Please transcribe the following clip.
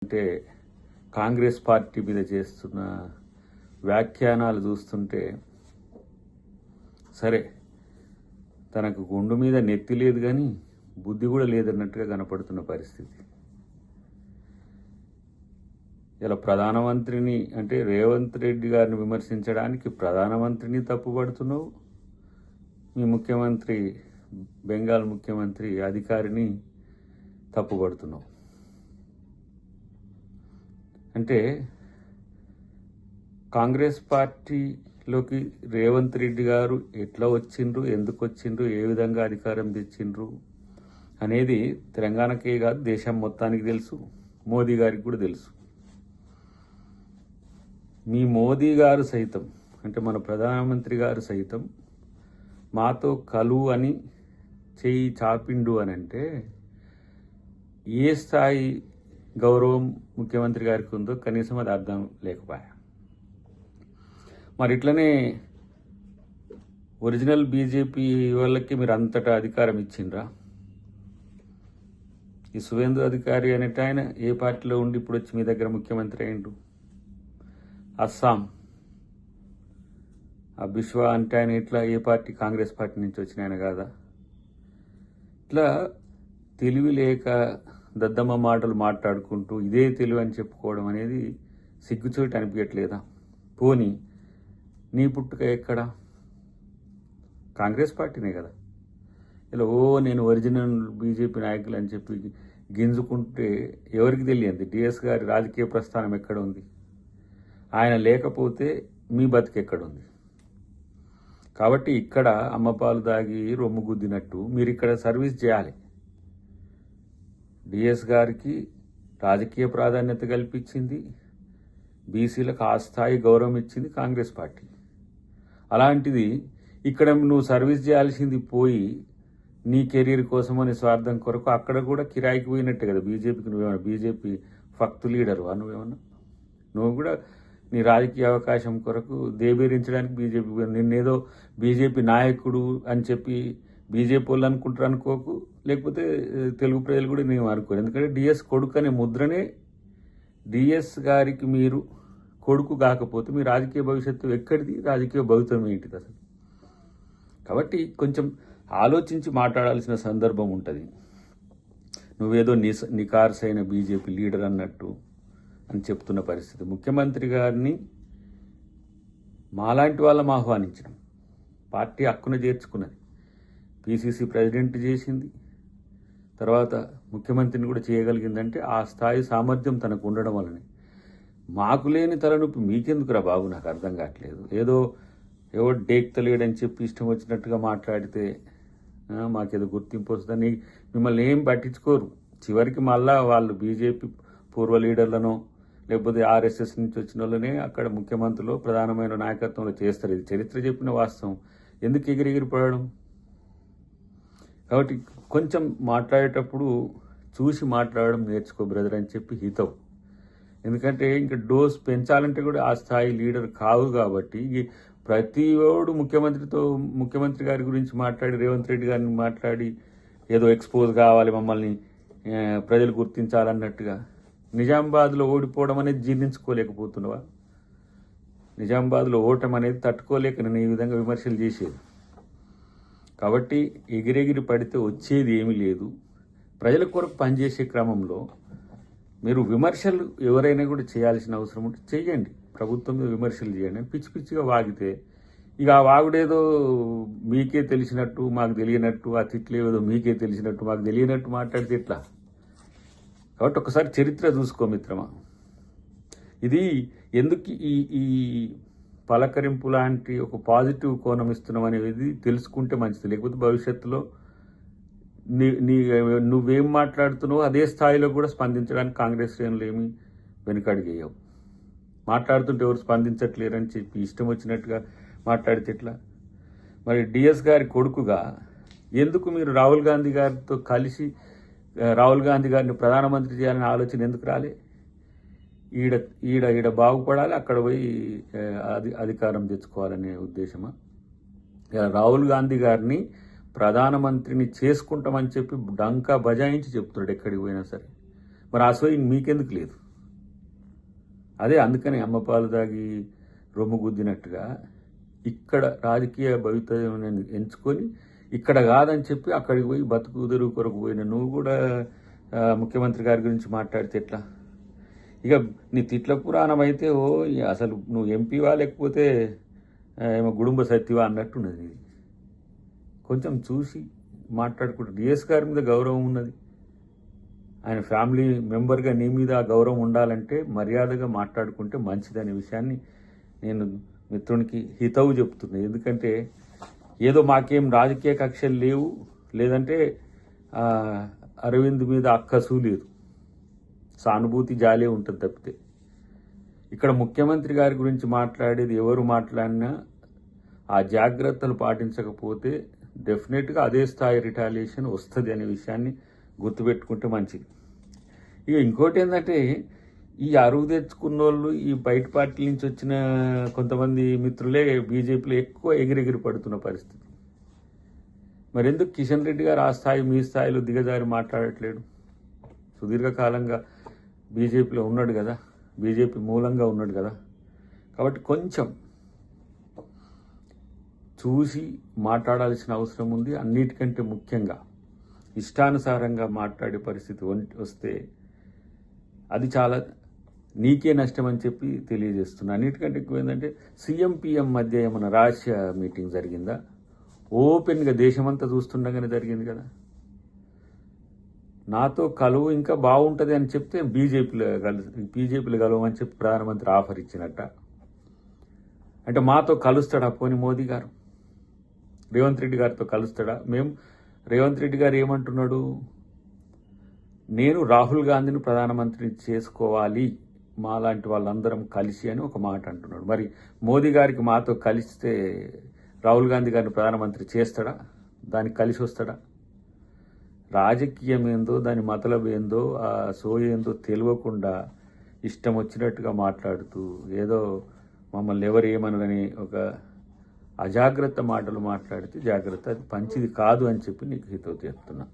అంటే కాంగ్రెస్ పార్టీ మీద చేస్తున్న వ్యాఖ్యానాలు చూస్తుంటే సరే తనకు గుండు మీద నెత్తి లేదు కానీ బుద్ధి కూడా లేదన్నట్టుగా కనపడుతున్న పరిస్థితి. ఇలా ప్రధానమంత్రిని అంటే రేవంత్ రెడ్డి గారిని విమర్శించడానికి ప్రధానమంత్రిని తప్పుపడుతున్నావు, మీ ముఖ్యమంత్రి బెంగాల్ ముఖ్యమంత్రి అధికారిని తప్పుపడుతున్నావు. అంటే కాంగ్రెస్ పార్టీలోకి రేవంత్ రెడ్డి గారు ఎట్లా వచ్చిండ్రు, ఎందుకు వచ్చిండ్రు, ఏ విధంగా అధికారం తెచ్చిండ్రు అనేది తెలంగాణకే కాదు దేశం మొత్తానికి తెలుసు, మోదీ గారికి కూడా తెలుసు. మీ మోదీ గారు సైతం అంటే మన ప్రధానమంత్రి గారు సైతం మాతో కలువు అని చెయ్యి చాపిండు అని అంటే ఏ స్థాయి గౌరవం ముఖ్యమంత్రి గారికి ఉందో కనీసం అది అర్థం లేకపోయా. మరి ఇట్లనే ఒరిజినల్ బీజేపీ వాళ్ళకి మీరు అంతటా అధికారం ఇచ్చిండ్రా? ఈ సువేందు అధికారి అనేట ఆయన ఏ పార్టీలో ఉండి ఇప్పుడు వచ్చి మీ దగ్గర ముఖ్యమంత్రి అయిండు? అస్సాం ఆ బిశ్వా అంటే ఆయన ఇట్లా ఏ పార్టీ? కాంగ్రెస్ పార్టీ నుంచి వచ్చిన ఆయన కాదా? ఇట్లా తెలివి లేక దద్దమ్మ మాటలు మాట్లాడుకుంటూ ఇదే తెలివి అని చెప్పుకోవడం అనేది సిగ్గుచోటి అనిపించట్లేదా? పోనీ నీ పుట్టుక ఎక్కడ? కాంగ్రెస్ పార్టీనే కదా. ఇలా నేను ఒరిజినల్ బీజేపీ నాయకులు అని చెప్పి గింజుకుంటే ఎవరికి తెలియంది డిఎస్ గారి రాజకీయ ప్రస్థానం ఎక్కడ ఉంది? ఆయన లేకపోతే మీ బతికి ఎక్కడుంది? కాబట్టి ఇక్కడ అమ్మపాలు దాగి రొమ్ము గుద్దినట్టు మీరు ఇక్కడ సర్వీస్ చేయాలి. డిఎస్ గారికి రాజకీయ ప్రాధాన్యత కల్పించింది, బీసీలకు ఆ స్థాయి గౌరవం ఇచ్చింది కాంగ్రెస్ పార్టీ. అలాంటిది ఇక్కడ నువ్వు సర్వీస్ చేయాల్సింది పోయి నీ కెరీర్ కోసమని స్వార్థం కొరకు అక్కడ కూడా కిరాయికి పోయినట్టే కదా బీజేపీకి. నువ్వేమన్నా బీజేపీ ఫక్తు లీడరు నువ్వేమన్నా? నువ్వు కూడా నీ రాజకీయ అవకాశం కొరకు దేబేరించడానికి బీజేపీ నిన్నేదో బీజేపీ నాయకుడు అని చెప్పి బీజేపీ వాళ్ళు అనుకుంటారు అనుకోకు, లేకపోతే తెలుగు ప్రజలు కూడా నేను అనుకోరు. ఎందుకంటే డిఎస్ కొడుకు అనే ముద్రనే డిఎస్ గారికి మీరు కొడుకు కాకపోతే మీ రాజకీయ భవిష్యత్తు ఎక్కడిది, రాజకీయ భవితం ఏంటిది అసలు? కాబట్టి కొంచెం ఆలోచించి మాట్లాడాల్సిన సందర్భం ఉంటుంది. నువ్వేదో నికార్సైన బీజేపీ లీడర్ అన్నట్టు అని చెప్తున్న పరిస్థితి. ముఖ్యమంత్రి గారిని మాలాంటి వాళ్ళం ఆహ్వానించడం, పార్టీ హక్కున చేర్చుకున్నది, పిసిసి ప్రెసిడెంట్ చేసింది, తర్వాత ముఖ్యమంత్రిని కూడా చేయగలిగిందంటే ఆ స్థాయి సామర్థ్యం తనకు ఉండడం వల్లనే. మాకు లేని తలనొప్పి మీకెందుకురా బాబు? నాకు అర్థం కావట్లేదు. ఎవరు డేక్తలేడని చెప్పి ఇష్టం వచ్చినట్టుగా మాట్లాడితే మాకేదో గుర్తింపు వస్తుందని మిమ్మల్ని ఏం పట్టించుకోరు. చివరికి మళ్ళా వాళ్ళు బీజేపీ పూర్వ లీడర్లను లేకపోతే ఆర్ఎస్ఎస్ నుంచి వచ్చిన వాళ్ళనే అక్కడ ముఖ్యమంత్రులు ప్రధానమైన నాయకత్వంలో చేస్తారు. ఇది చరిత్ర చెప్పిన వాస్తవం. ఎందుకు ఎగిరిపడడం? కాబట్టి కొంచెం మాట్లాడేటప్పుడు చూసి మాట్లాడడం నేర్చుకో బ్రదర్ అని చెప్పి హితవు. ఎందుకంటే ఇంకా డోస్ పెంచాలంటే కూడా ఆ స్థాయి లీడర్ కావు. కాబట్టి ప్రతి ఓడు ముఖ్యమంత్రి గారి గురించి మాట్లాడి రేవంత్ రెడ్డి గారిని మాట్లాడి ఏదో ఎక్స్పోజ్ కావాలి, మమ్మల్ని ప్రజలు గుర్తించాలన్నట్టుగా. నిజామాబాద్లో ఓడిపోవడం అనేది జీర్ణించుకోలేకపోతున్నావా? నిజామాబాద్లో ఓటం అనేది తట్టుకోలేక నేను ఈ విధంగా విమర్శలు చేసేది. కాబట్టి ఎగిరెగిరి పడితే వచ్చేది ఏమీ లేదు. ప్రజల కొరకు పనిచేసే క్రమంలో మీరు విమర్శలు ఎవరైనా కూడా చేయాల్సిన అవసరం ఉంటే చేయండి, ప్రభుత్వం మీద విమర్శలు చేయండి. పిచ్చి పిచ్చిగా వాగితే ఇక ఆ వాగుడేదో మీకే తెలిసినట్టు మాకు తెలియనట్టు, ఆ తిట్లేదో మీకే తెలిసినట్టు మాకు తెలియనట్టు మాట్లాడితే ఎట్లా? కాబట్టి ఒకసారి చరిత్ర చూసుకో మిత్రమా. ఇది ఎందుకు ఈ పలకరింపు లాంటి ఒక పాజిటివ్ కోణం ఇస్తున్నాం అనేది తెలుసుకుంటే మంచిది. లేకపోతే భవిష్యత్తులో నువ్వేం మాట్లాడుతున్నావో అదే స్థాయిలో కూడా స్పందించడానికి కాంగ్రెస్ శ్రేణులు ఏమి వెనుకడిగేయవు. మాట్లాడుతుంటే ఎవరు స్పందించట్లేరని చెప్పి ఇష్టం వచ్చినట్టుగా మాట్లాడితే ఎట్లా? మరి డిఎస్ గారి కొడుకుగా ఎందుకు మీరు రాహుల్ గాంధీ గారితో కలిసి రాహుల్ గాంధీ గారిని ప్రధానమంత్రి చేయాలనే ఆలోచన ఎందుకు రాలే? ఈడ బాగుపడాలి, అక్కడ పోయి అధికారం తెచ్చుకోవాలనే ఉద్దేశమా? రాహుల్ గాంధీ గారిని ప్రధానమంత్రిని చేసుకుంటామని చెప్పి డంకా బజాయించి చెప్తున్నాడు ఎక్కడికి పోయినా సరే. మరి ఆ సోయి మీకెందుకు లేదు? అదే అందుకని అమ్మపాలు దాగి రొమ్ము గుద్దినట్టుగా ఇక్కడ రాజకీయ భవితవ్యం ఎంచుకొని ఇక్కడ కాదని చెప్పి అక్కడికి పోయి బతుకు తెరువు కొరకు పోయిన నువ్వు కూడా ముఖ్యమంత్రి గారి గురించి మాట్లాడితే ఎట్లా? ఇక నీ తిట్ల పురాణం అయితే అసలు నువ్వు ఎంపీవా లేకపోతే ఏమో గుడుంబ సత్యవా అన్నట్టున్నది ఇది. కొంచెం చూసి మాట్లాడుకుంటే డిఎస్ గారి మీద గౌరవం ఉన్నది, ఆయన ఫ్యామిలీ మెంబర్గా నీ మీద ఆ గౌరవం ఉండాలంటే మర్యాదగా మాట్లాడుకుంటే మంచిదనే విషయాన్ని నేను మిత్రునికి హితవు చెప్తున్నా. ఎందుకంటే ఏదో మాకేం రాజకీయ కక్షలు లేవు, లేదంటే అరవింద్ మీద అక్కసు లేదు, సానుభూతి జాలే ఉంటుంది తప్పితే. ఇక్కడ ముఖ్యమంత్రి గారి గురించి మాట్లాడేది ఎవరు మాట్లాడినా ఆ జాగ్రత్తలు పాటించకపోతే డెఫినెట్గా అదే స్థాయి రిటాలియేషన్ వస్తుంది అనే విషయాన్ని గుర్తుపెట్టుకుంటే మంచిది. ఇక ఇంకోటి ఏంటంటే ఈ అరువు తెచ్చుకున్న వాళ్ళు ఈ బయట పార్టీల నుంచి వచ్చిన కొంతమంది మిత్రులే బీజేపీలో ఎక్కువ ఎగిరెగిరి పడుతున్న పరిస్థితి. మరి ఎందుకు కిషన్ రెడ్డి గారు ఆ స్థాయి మీ స్థాయిలో దిగజారి మాట్లాడట్లేడు? సుదీర్ఘకాలంగా బీజేపీలో ఉన్నాడు కదా, బీజేపీ మూలంగా ఉన్నాడు కదా. కాబట్టి కొంచెం చూసి మాట్లాడాల్సిన అవసరం ఉంది. అన్నిటికంటే ముఖ్యంగా ఇష్టానుసారంగా మాట్లాడే పరిస్థితి వస్తే అది చాలా నీకే నష్టం అని చెప్పి తెలియజేస్తున్నా. అన్నిటికంటే ఎక్కువ ఏంటంటే సీఎం పిఎం మధ్య ఏమైనా రహస్య మీటింగ్ జరిగిందా? ఓపెన్గా దేశమంతా చూస్తుండగానే జరిగింది కదా. నాతో కలువు ఇంకా బాగుంటుంది అని చెప్తే బీజేపీలో కలవమని చెప్పి ప్రధానమంత్రి ఆఫర్ ఇచ్చినట్ట. అంటే మాతో కలుస్తాడా పోని మోదీ గారు? రేవంత్ రెడ్డి గారితో కలుస్తాడా? రేవంత్ రెడ్డి గారు ఏమంటున్నాడు, నేను రాహుల్ గాంధీని ప్రధానమంత్రిని చేసుకోవాలి మాలాంటి వాళ్ళందరం కలిసి అని ఒక మాట అంటున్నాడు. మరి మోదీ గారికి మాతో కలిస్తే రాహుల్ గాంధీ గారిని ప్రధానమంత్రి చేస్తాడా? దానికి కలిసి వస్తాడా? రాజకీయం ఏందో, దాని మతలబు ఏందో, ఆ సోయి ఏందో తెలియకుండా ఇష్టం వచ్చినట్టుగా మాట్లాడుతూ ఏదో మమ్మల్ని ఎవరు ఏమనని ఒక అజాగ్రత్త మాటలు మాట్లాడితే జాగ్రత్త, అది మంచిది కాదు అని చెప్పి నీకు హితవు చెప్తున్నా.